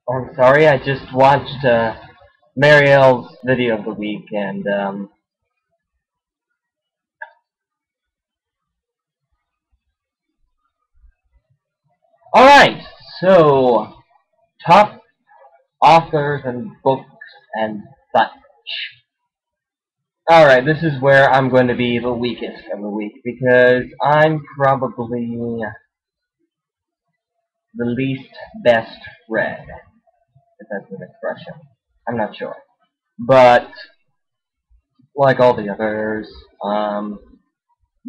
I'm sorry, I just watched Marielle's video of the week, and alright, so top authors and books and such. Alright, this is where I'm going to be the weakest of the week, because I'm probably the least best read, if that's an expression. I'm not sure. But, like all the others, all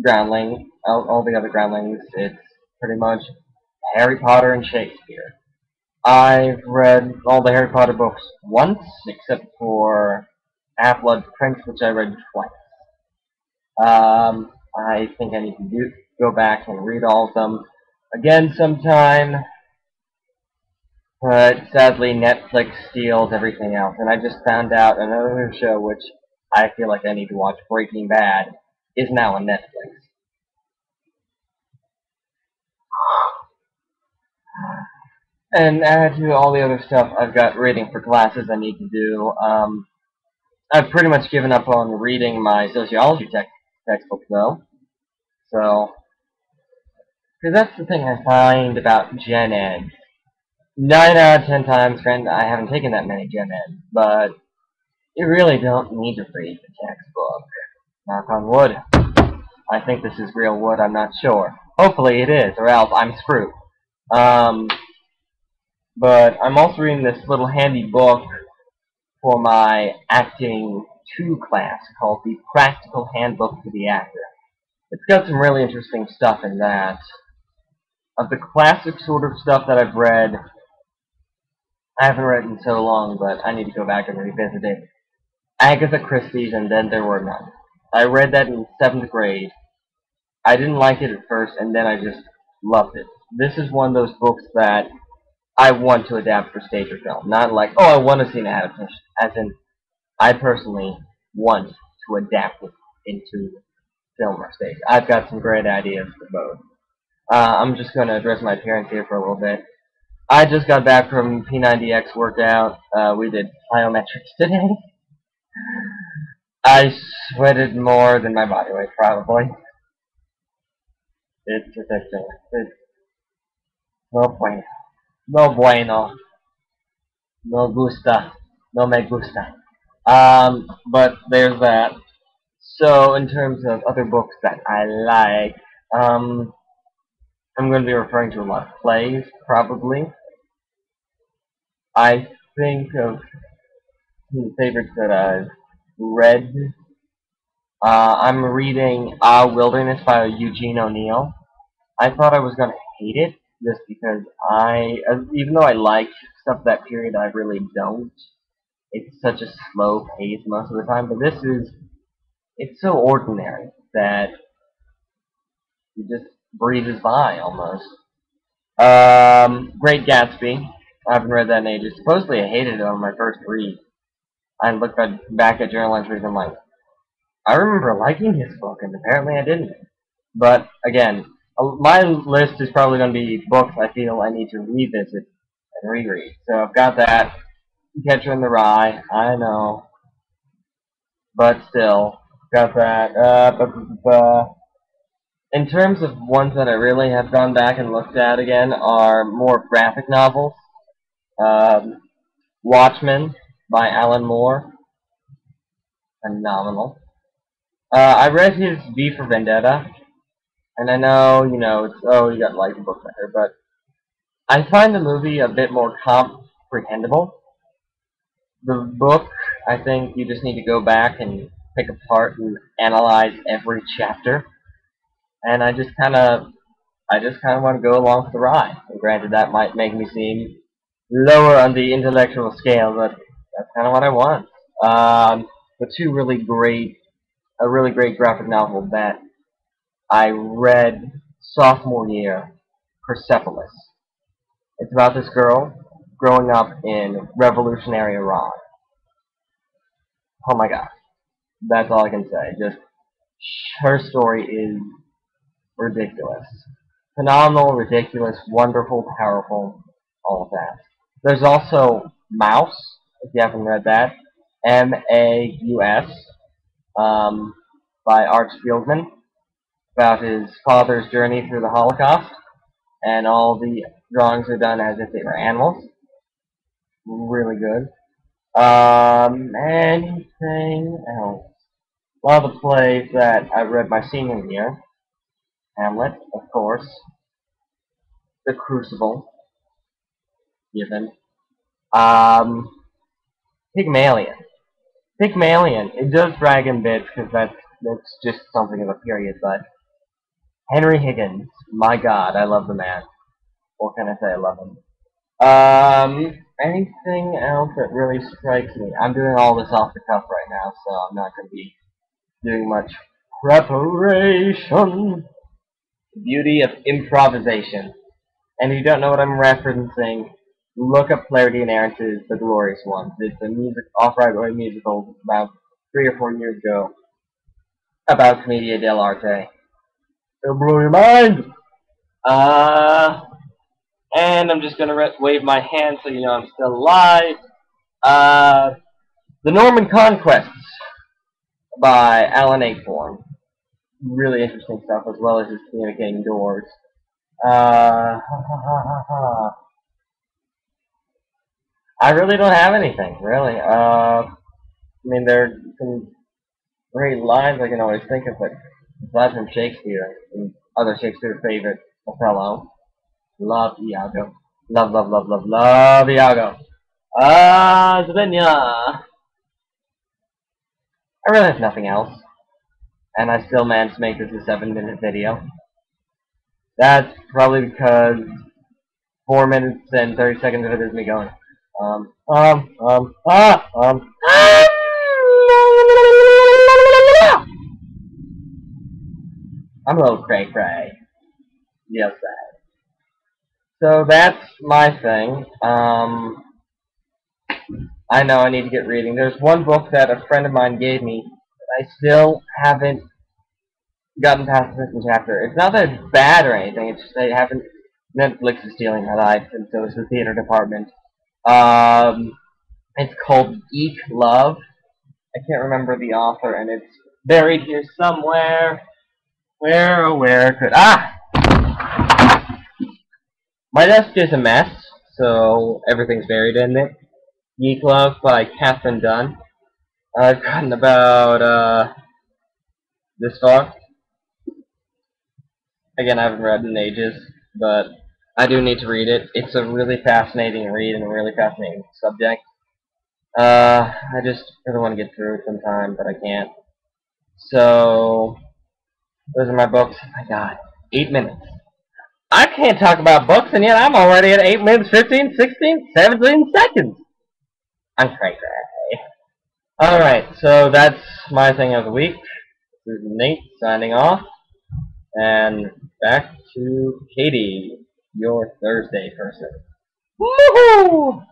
the other groundlings, it's pretty much Harry Potter and Shakespeare. I've read all the Harry Potter books once, except for Half-Blood Prince, which I read twice. I think I need to go back and read all of them again sometime, but sadly Netflix steals everything else, and I just found out another show which I feel like I need to watch, Breaking Bad, is now on Netflix. And add to all the other stuff, I've got reading for classes I need to do. I've pretty much given up on reading my sociology textbook, though. So, because that's the thing I find about Gen Ed. 9 out of 10 times, friend, I haven't taken that many Gen Eds, but you really don't need to read the textbook. Knock on wood. I think this is real wood, I'm not sure. Hopefully it is, or else I'm screwed. Um, but I'm also reading this little handy book for my Acting 2 class called The Practical Handbook for the Actor. It's got some really interesting stuff in that. Of the classic sort of stuff that I've read, I haven't read in so long, but I need to go back and revisit it. Agatha Christie's And Then There Were None. I read that in 7th grade. I didn't like it at first, and then I just loved it. This is one of those books that I want to adapt for stage or film. Not like, oh, I want to see an adaptation. As in, I personally want to adapt it into film or stage. I've got some great ideas for both. I'm just going to address my appearance here for a little bit. I just got back from P90X workout. We did plyometrics today. I sweated more than my body weight, probably. It's ridiculous. It's no bueno. No bueno. No gusta. No me gusta. But there's that. So, in terms of other books that I like, I'm going to be referring to a lot of plays, probably. I think of some favorites that I've read. I'm reading Wilderness by Eugene O'Neill. I thought I was going to hate it just because even though I like stuff of that period, I really don't. It's such a slow pace most of the time, but it's so ordinary that it just breezes by almost. Great Gatsby. I haven't read that in ages. Supposedly I hated it on my first read. I looked back at journal entries and I'm like, I remember liking this book, and apparently I didn't. But again, my list is probably going to be books I feel I need to revisit and reread. So I've got that. Catcher in the Rye, I know, but still, got that. In terms of ones that I really have gone back and looked at again are more graphic novels. Um, Watchmen by Alan Moore, phenomenal. I read his V for Vendetta, and I know, it's, oh, you got like the book better, but I find the movie a bit more comprehensible. The book, I think you just need to go back and pick apart and analyze every chapter, and I just kind of want to go along for the ride. And granted, that might make me seem lower on the intellectual scale, but that's kind of what I want. The two a really great graphic novel that I read sophomore year, Persepolis. It's about this girl growing up in revolutionary Iran. Oh my god, that's all I can say. Just her story is ridiculous, phenomenal, ridiculous, wonderful, powerful, all of that. There's also Mouse, if you haven't read that. M-A-U-S, by Art Fieldman, about his father's journey through the Holocaust, and all the drawings are done as if they were animals. Really good. Anything else? A lot of the plays that I read my senior year. Hamlet, of course. The Crucible, given. Um, Pygmalion. Pygmalion. It does drag in bits because that's just something of a period, but Henry Higgins, my God, I love the man. What can I say? I love him. Anything else that really strikes me? I'm doing all this off the cuff right now, so I'm not going to be doing much preparation. The beauty of improvisation. And if you don't know what I'm referencing, look up Flaherty and Aron's The Glorious Ones. It's a off-Broadway musical about 3 or 4 years ago about Commedia dell'arte. It'll blow your mind! And I'm just gonna wave my hand so you know I'm still alive. The Norman Conquests by Alan Ayckbourn. Really interesting stuff, as well as his Communicating Doors. I really don't have anything, really. I mean, there are some great lines I can always think of, but aside from Shakespeare and other Shakespeare favorite, Othello. Love Iago. Love, love, love, love, love Iago. Zbigniew. I really have nothing else. And I still managed to make this a 7-minute video. That's probably because 4 minutes and 30 seconds of it is me going. I'm a little cray-cray. Yes, that. So that's my thing. I know I need to get reading. There's one book that a friend of mine gave me that I still haven't gotten past the second chapter. It's not that it's bad or anything. It's just I haven't. Netflix is stealing my life, and so is the theater department. It's called Geek Love. I can't remember the author, and it's buried here somewhere. Where could my desk is a mess, so everything's buried in it. Geek Love by Catherine Dunn. I've gotten about this far. Again, I haven't read in ages, but I do need to read it. It's a really fascinating read and a really fascinating subject. I just really want to get through it sometime, but I can't. So, those are my books. Oh my God, 8 minutes. I can't talk about books, and yet I'm already at 8 minutes, 15, 16, 17 seconds. I'm crazy. Alright, so that's my thing of the week. This is Nate signing off. And back to Katie, your Thursday person. Woohoo!